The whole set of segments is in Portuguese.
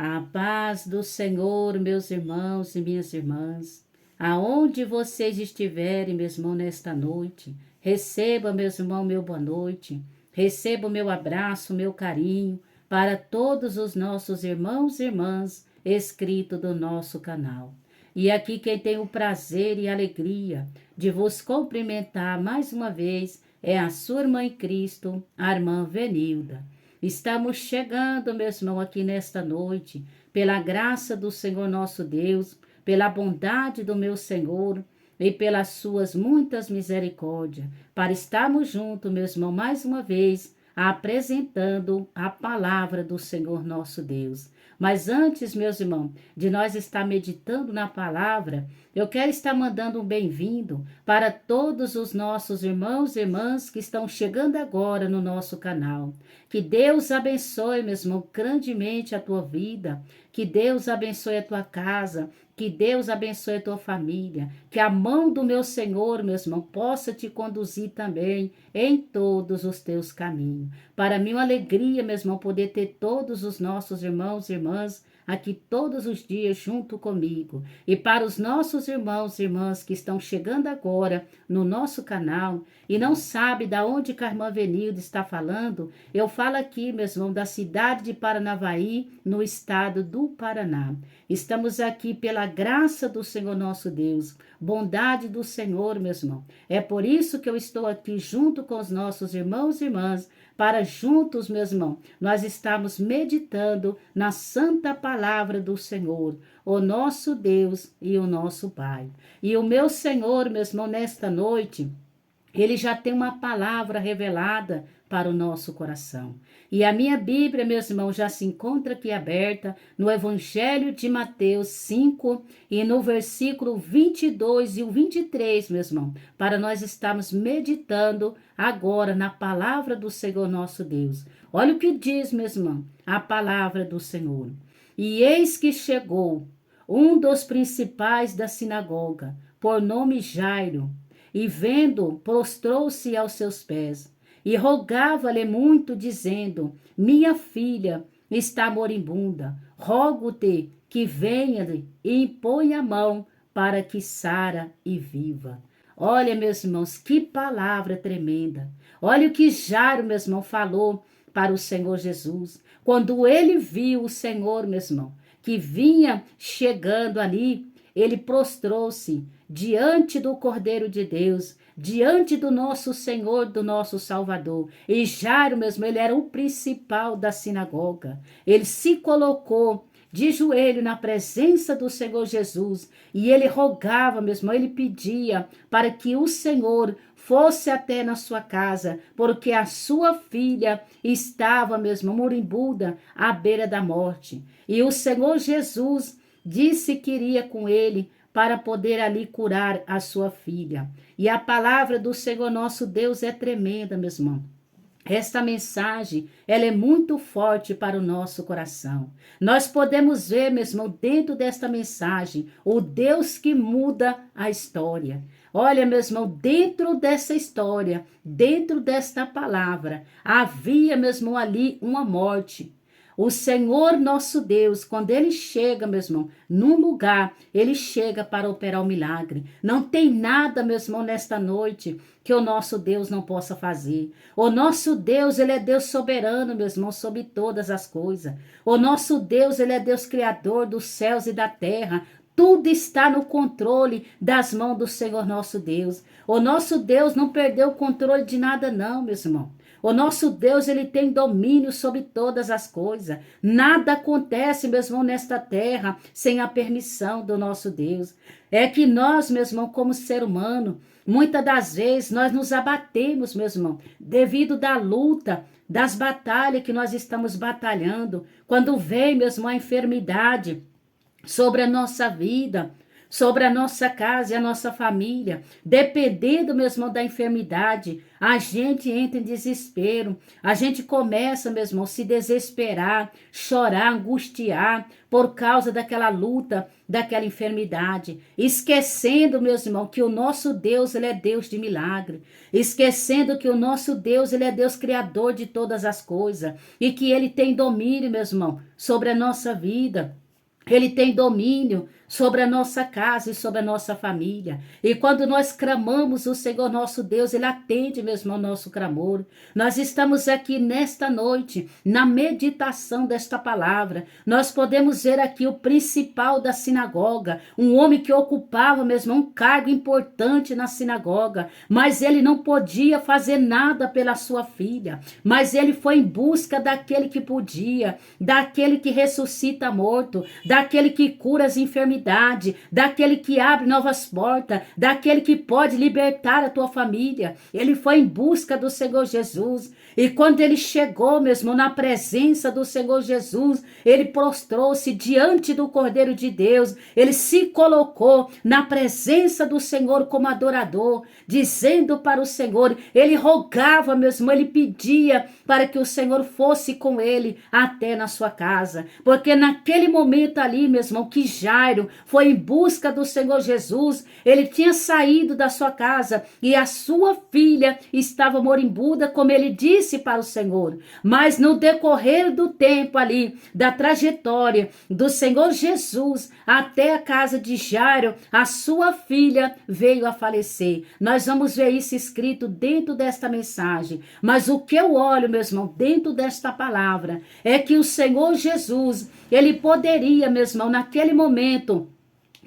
A paz do Senhor, meus irmãos e minhas irmãs, aonde vocês estiverem, meus irmãos, nesta noite, receba, meus irmãos, meu boa noite, receba o meu abraço, meu carinho para todos os nossos irmãos e irmãs inscritos do nosso canal. E aqui quem tem o prazer e alegria de vos cumprimentar mais uma vez é a sua irmã em Cristo, a irmã Venilda. Estamos chegando, meus irmãos, aqui nesta noite, pela graça do Senhor nosso Deus, pela bondade do meu Senhor e pelas suas muitas misericórdias, para estarmos juntos, meus irmãos, mais uma vez, apresentando a palavra do Senhor nosso Deus. Mas antes, meus irmãos, de nós estar meditando na palavra, eu quero estar mandando um bem-vindo para todos os nossos irmãos e irmãs que estão chegando agora no nosso canal. Que Deus abençoe, meu irmão, grandemente a tua vida. Que Deus abençoe a tua casa. Que Deus abençoe a tua família. Que a mão do meu Senhor, meu irmão, possa te conduzir também em todos os teus caminhos. Para mim, uma alegria, meu irmão, poder ter todos os nossos irmãos e irmãs aqui todos os dias junto comigo. E para os nossos irmãos e irmãs que estão chegando agora no nosso canal e não sabe da onde que a irmã Venilda está falando, eu falo aqui, meus irmãos, da cidade de Paranavaí, no estado do Paraná. Estamos aqui pela graça do Senhor nosso Deus, bondade do Senhor, meus irmãos. É por isso que eu estou aqui junto com os nossos irmãos e irmãs, para juntos, meus irmãos, nós estamos meditando na santa palavra do Senhor, o nosso Deus e o nosso Pai. E o meu Senhor, meus irmãos, nesta noite, ele já tem uma palavra revelada para o nosso coração. E a minha Bíblia, meus irmãos, já se encontra aqui aberta no Evangelho de Mateus 5 e no versículo 22 e o 23, meus irmãos, para nós estarmos meditando agora na palavra do Senhor nosso Deus. Olha o que diz, meus irmãos, a palavra do Senhor. E eis que chegou um dos principais da sinagoga, por nome Jairo, e vendo, prostrou-se aos seus pés, e rogava-lhe muito, dizendo: minha filha está moribunda, rogo-te que venha e impõe a mão para que sara e viva. Olha, meus irmãos, que palavra tremenda. Olha o que Jairo, meu irmão, falou para o Senhor Jesus. Quando ele viu o Senhor, meu irmão, que vinha chegando ali, ele prostrou-se diante do Cordeiro de Deus, diante do nosso Senhor, do nosso Salvador. E Jairo mesmo, ele era o principal da sinagoga. Ele se colocou de joelho na presença do Senhor Jesus e ele rogava mesmo, ele pedia para que o Senhor fosse até na sua casa, porque a sua filha estava mesmo moribunda à beira da morte. E o Senhor Jesus disse que iria com ele para poder ali curar a sua filha. E a palavra do Senhor nosso Deus é tremenda, meu irmão. Esta mensagem, ela é muito forte para o nosso coração. Nós podemos ver, meu irmão, dentro desta mensagem, o Deus que muda a história. Olha, meu irmão, dentro dessa história, dentro desta palavra, havia, meu irmão, ali uma morte. O Senhor nosso Deus, quando ele chega, meu irmão, num lugar, ele chega para operar o milagre. Não tem nada, meu irmão, nesta noite que o nosso Deus não possa fazer. O nosso Deus, ele é Deus soberano, meu irmão, sobre todas as coisas. O nosso Deus, ele é Deus criador dos céus e da terra. Tudo está no controle das mãos do Senhor nosso Deus. O nosso Deus não perdeu o controle de nada não, meus irmãos. O nosso Deus, ele tem domínio sobre todas as coisas. Nada acontece, meu irmão, nesta terra sem a permissão do nosso Deus. É que nós, meu irmão, como ser humano, muitas das vezes nós nos abatemos, meu irmão, devido da luta, das batalhas que nós estamos batalhando. Quando vem, meu irmão, a enfermidade sobre a nossa vida, sobre a nossa casa e a nossa família. Dependendo, meu irmão, da enfermidade, a gente entra em desespero. A gente começa, meu irmão, se desesperar, chorar, angustiar por causa daquela luta, daquela enfermidade. Esquecendo, meus irmãos, que o nosso Deus, ele é Deus de milagre. Esquecendo que o nosso Deus, ele é Deus criador de todas as coisas. E que ele tem domínio, meus irmãos, sobre a nossa vida. Ele tem domínio sobre a nossa casa e sobre a nossa família. E quando nós clamamos o Senhor nosso Deus, ele atende mesmo ao nosso clamor. Nós estamos aqui nesta noite, na meditação desta palavra. Nós podemos ver aqui o principal da sinagoga, um homem que ocupava mesmo um cargo importante na sinagoga, mas ele não podia fazer nada pela sua filha, mas ele foi em busca daquele que podia, daquele que ressuscita morto, daquele que cura as enfermidades, daquele que abre novas portas, daquele que pode libertar a tua família. Ele foi em busca do Senhor Jesus. E quando ele chegou mesmo na presença do Senhor Jesus, ele prostrou-se diante do Cordeiro de Deus. Ele se colocou na presença do Senhor como adorador, dizendo para o Senhor, ele rogava mesmo, ele pedia para que o Senhor fosse com ele até na sua casa. Porque naquele momento ali, meu irmão, que Jairo foi em busca do Senhor Jesus, ele tinha saído da sua casa e a sua filha estava moribunda, como ele disse para o Senhor. Mas no decorrer do tempo ali, da trajetória do Senhor Jesus até a casa de Jairo, a sua filha veio a falecer. Nós vamos ver isso escrito dentro desta mensagem. Mas o que eu olho, meu irmão, dentro desta palavra, é que o Senhor Jesus, ele poderia, meu irmão, naquele momento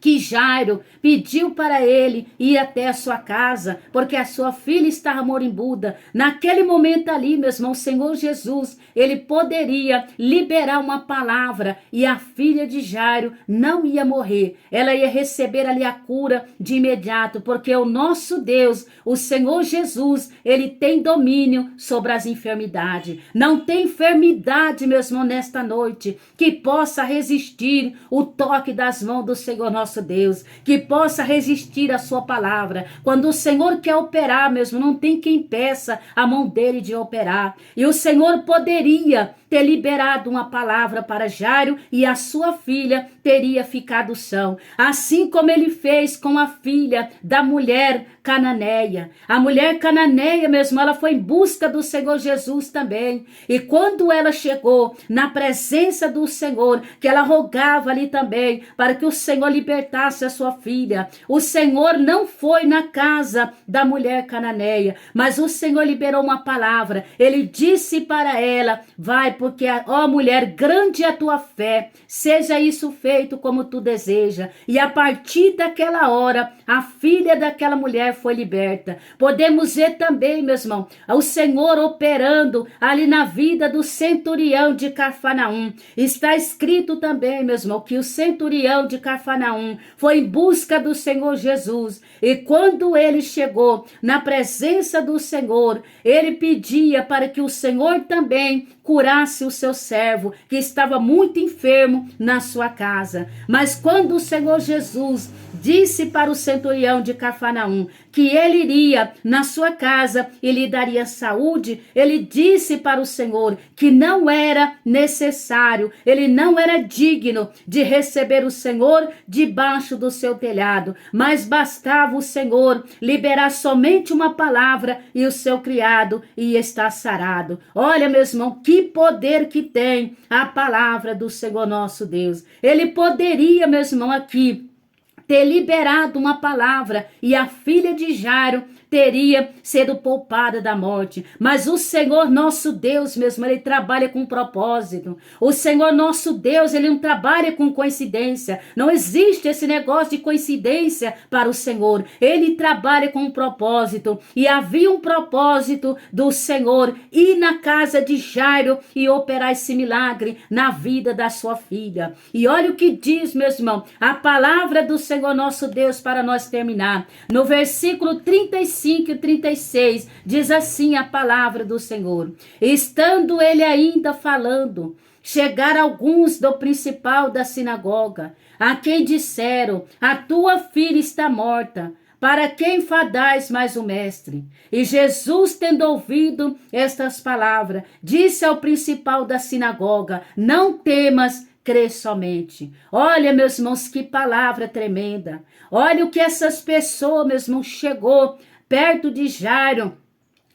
que Jairo pediu para ele ir até a sua casa, porque a sua filha estava moribunda. Naquele momento ali, meu irmão, o Senhor Jesus, ele poderia liberar uma palavra e a filha de Jairo não ia morrer. Ela ia receber ali a cura de imediato, porque o nosso Deus, o Senhor Jesus, ele tem domínio sobre as enfermidades. Não tem enfermidade, meu irmão, nesta noite, que possa resistir o toque das mãos do Senhor nosso Deus, que possa resistir a sua palavra. Quando o Senhor quer operar mesmo, não tem quem peça a mão dele de operar. E o Senhor poderia ter liberado uma palavra para Jairo e a sua filha teria ficado sã. Assim como ele fez com a filha da mulher cananeia. A mulher cananeia mesmo, ela foi em busca do Senhor Jesus também. E quando ela chegou na presença do Senhor, que ela rogava ali também para que o Senhor libertasse a sua filha, o Senhor não foi na casa da mulher cananeia, mas o Senhor liberou uma palavra. Ele disse para ela, vai, porque, ó mulher, grande é a tua fé, seja isso feito como tu deseja. E a partir daquela hora, a filha daquela mulher foi liberta. Podemos ver também, meu irmão, o Senhor operando ali na vida do centurião de Cafarnaum. Está escrito também, meu irmão, que o centurião de Cafarnaum foi em busca do Senhor Jesus. E quando ele chegou na presença do Senhor, ele pedia para que o Senhor também curasse o seu servo, que estava muito enfermo na sua casa. Mas quando o Senhor Jesus disse para o centurião de Cafarnaum que ele iria na sua casa e lhe daria saúde, ele disse para o Senhor que não era necessário, ele não era digno de receber o Senhor debaixo do seu telhado, mas bastava o Senhor liberar somente uma palavra e o seu criado ia estar sarado. Olha, meu irmão, que poder que tem a palavra do Senhor nosso Deus. Ele poderia, meu irmão, aqui ter liberado uma palavra e a filha de Jairo teria sido poupada da morte. Mas o Senhor nosso Deus mesmo, ele trabalha com propósito. O Senhor nosso Deus, ele não trabalha com coincidência. Não existe esse negócio de coincidência para o Senhor. Ele trabalha com um propósito. E havia um propósito do Senhor ir na casa de Jairo e operar esse milagre na vida da sua filha. E olha o que diz, meu irmão, a palavra do Senhor nosso Deus para nós terminar. No versículo 35, 35 e 36, diz assim a palavra do Senhor. Estando ele ainda falando, chegaram alguns do principal da sinagoga, a quem disseram, a tua filha está morta, para quem fadais mais o mestre? E Jesus, tendo ouvido estas palavras, disse ao principal da sinagoga, não temas, crê somente. Olha, meus irmãos, que palavra tremenda. Olha o que essas pessoas, meus irmãos, chegou perto de Jairo.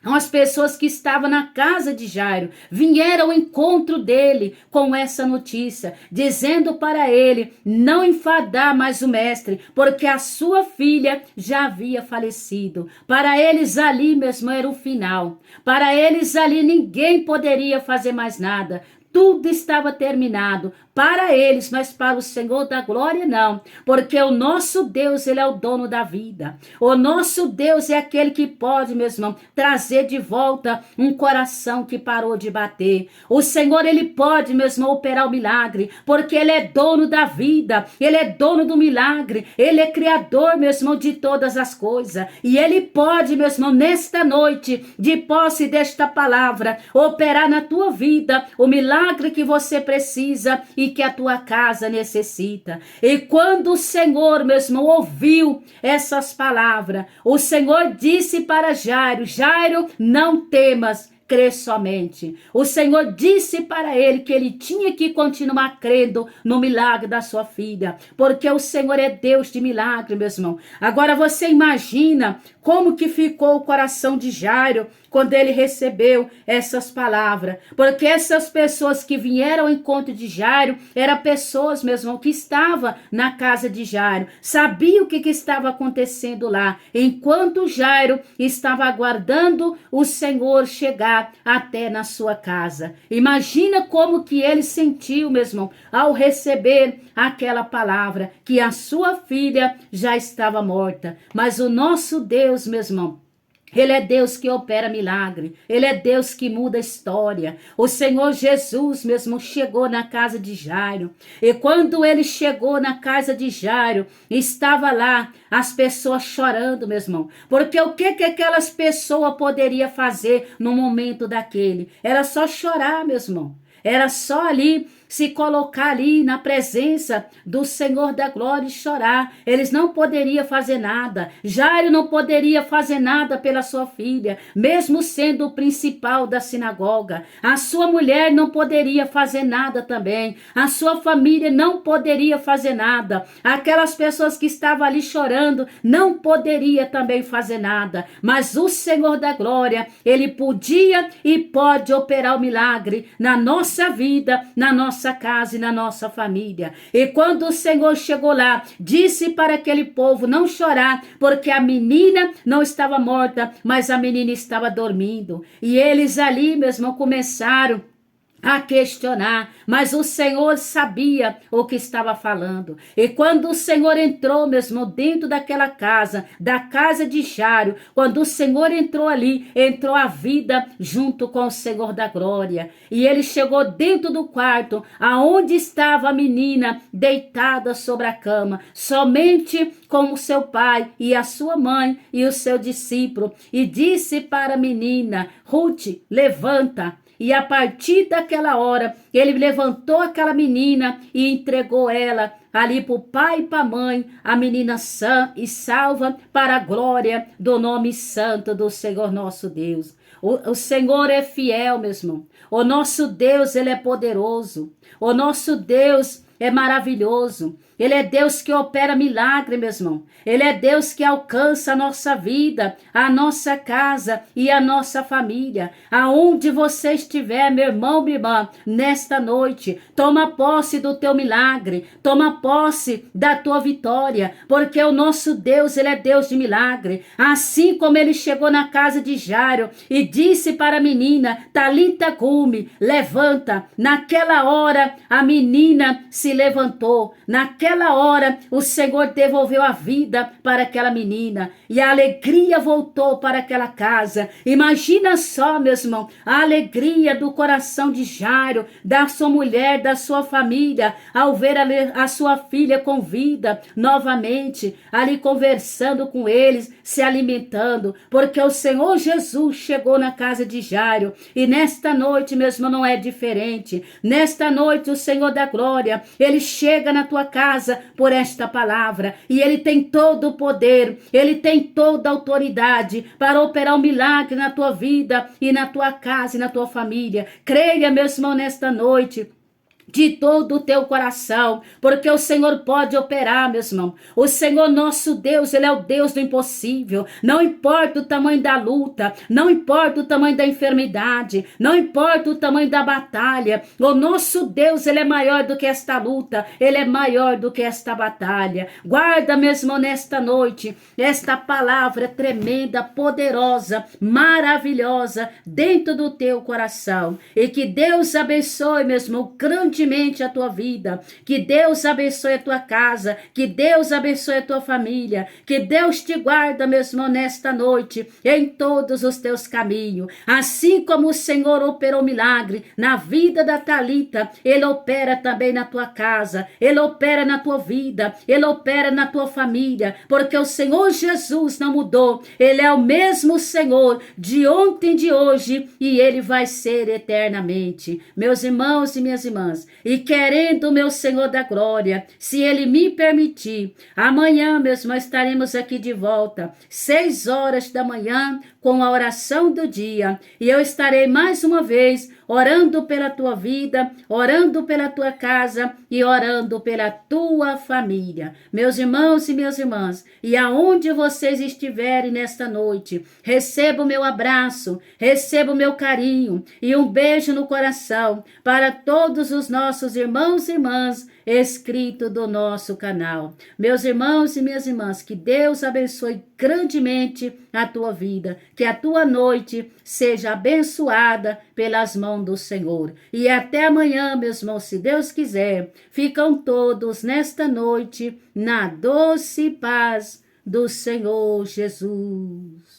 As pessoas que estavam na casa de Jairo vieram ao encontro dele com essa notícia, dizendo para ele não enfadar mais o mestre, porque a sua filha já havia falecido. Para eles ali mesmo era o final. Para eles ali ninguém poderia fazer mais nada. Tudo estava terminado para eles, mas para o Senhor da glória não, porque o nosso Deus, ele é o dono da vida. O nosso Deus é aquele que pode, meu irmão, trazer de volta um coração que parou de bater. O Senhor, ele pode, meu irmão, operar o milagre, porque ele é dono da vida, ele é dono do milagre, ele é criador, meu irmão, de todas as coisas. E ele pode, meu irmão, nesta noite, de posse desta palavra, operar na tua vida o milagre que você precisa e que a tua casa necessita. E quando o Senhor, meu irmão, ouviu essas palavras, o Senhor disse para Jairo, Jairo, não temas, crê somente. O Senhor disse para ele que ele tinha que continuar crendo no milagre da sua filha, porque o Senhor é Deus de milagre, meu irmão. Agora você imagina como que ficou o coração de Jairo quando ele recebeu essas palavras, porque essas pessoas que vieram ao encontro de Jairo eram pessoas, meu irmão, que estavam na casa de Jairo, sabiam o que estava acontecendo lá, enquanto Jairo estava aguardando o Senhor chegar até na sua casa. Imagina como que ele sentiu, meu irmão, ao receber aquela palavra, que a sua filha já estava morta, mas o nosso Deus, meu irmão, ele é Deus que opera milagre. Ele é Deus que muda a história. O Senhor Jesus mesmo chegou na casa de Jairo. E quando ele chegou na casa de Jairo, estava lá as pessoas chorando, meu irmão. Porque o que aquelas pessoas poderiam fazer no momento daquele? Era só chorar, meu irmão. Era só ali se colocar ali na presença do Senhor da glória e chorar. Eles não poderiam fazer nada. Jairo não poderia fazer nada pela sua filha, mesmo sendo o principal da sinagoga. A sua mulher não poderia fazer nada também. A sua família não poderia fazer nada. Aquelas pessoas que estavam ali chorando não poderia também fazer nada. Mas o Senhor da glória, ele podia e pode operar o milagre na nossa vida, na nossa casa e na nossa família. E quando o Senhor chegou lá, disse para aquele povo não chorar, porque a menina não estava morta, mas a menina estava dormindo. E eles ali, meu irmão, começaram a questionar, mas o Senhor sabia o que estava falando. E quando o Senhor entrou mesmo dentro daquela casa, da casa de Jairo, quando o Senhor entrou ali, entrou a vida junto com o Senhor da glória. E ele chegou dentro do quarto, aonde estava a menina deitada sobre a cama, somente com o seu pai e a sua mãe e o seu discípulo, e disse para a menina, Ruth, levanta. E a partir daquela hora, ele levantou aquela menina e entregou ela ali para o pai e para a mãe, a menina sã e salva para a glória do nome santo do Senhor nosso Deus. O Senhor é fiel, meu irmão. O nosso Deus, ele é poderoso. O nosso Deus é maravilhoso. Ele é Deus que opera milagre, meu irmão. Ele é Deus que alcança a nossa vida, a nossa casa e a nossa família. Aonde você estiver, meu irmão, minha irmã, nesta noite, toma posse do teu milagre, toma posse da tua vitória, porque o nosso Deus, ele é Deus de milagre. Assim como ele chegou na casa de Jairo e disse para a menina, Talita cumi, levanta. Naquela hora, a menina se se levantou. Naquela hora, o Senhor devolveu a vida para aquela menina e a alegria voltou para aquela casa. Imagina só, meus irmãos, a alegria do coração de Jairo, da sua mulher, da sua família, ao ver a sua filha com vida novamente, ali conversando com eles, se alimentando, porque o Senhor Jesus chegou na casa de Jairo. E nesta noite, meu irmão, não é diferente. Nesta noite, o Senhor da glória, ele chega na tua casa por esta palavra, e ele tem todo o poder, ele tem toda a autoridade para operar um milagre na tua vida e na tua casa e na tua família. Creia, meu irmão, nesta noite, de todo o teu coração, porque o Senhor pode operar, meus irmãos. O Senhor nosso Deus, ele é o Deus do impossível. Não importa o tamanho da luta, não importa o tamanho da enfermidade, não importa o tamanho da batalha. O nosso Deus, ele é maior do que esta luta, ele é maior do que esta batalha. Guarda, meu irmão, nesta noite, esta palavra tremenda, poderosa, maravilhosa dentro do teu coração. E que Deus abençoe, meu irmão, grande a tua vida, que Deus abençoe a tua casa, que Deus abençoe a tua família, que Deus te guarda, meu irmão, nesta noite, em todos os teus caminhos, assim como o Senhor operou milagre na vida da Thalita, ele opera também na tua casa, ele opera na tua vida, ele opera na tua família, porque o Senhor Jesus não mudou, ele é o mesmo Senhor de ontem e de hoje, e ele vai ser eternamente. Meus irmãos e minhas irmãs, e querendo, meu Senhor da glória, se ele me permitir, amanhã, meus irmãos, estaremos aqui de volta, 6 horas da manhã, com a oração do dia, e eu estarei mais uma vez orando pela tua vida, orando pela tua casa e orando pela tua família. Meus irmãos e minhas irmãs, e aonde vocês estiverem nesta noite, receba o meu abraço, receba o meu carinho e um beijo no coração para todos os nossos irmãos e irmãs inscritos do nosso canal. Meus irmãos e minhas irmãs, que Deus abençoe grandemente a tua vida, que a tua noite seja abençoada pelas mãos do Senhor. E até amanhã, meus irmãos, se Deus quiser, ficam todos nesta noite na doce paz do Senhor Jesus.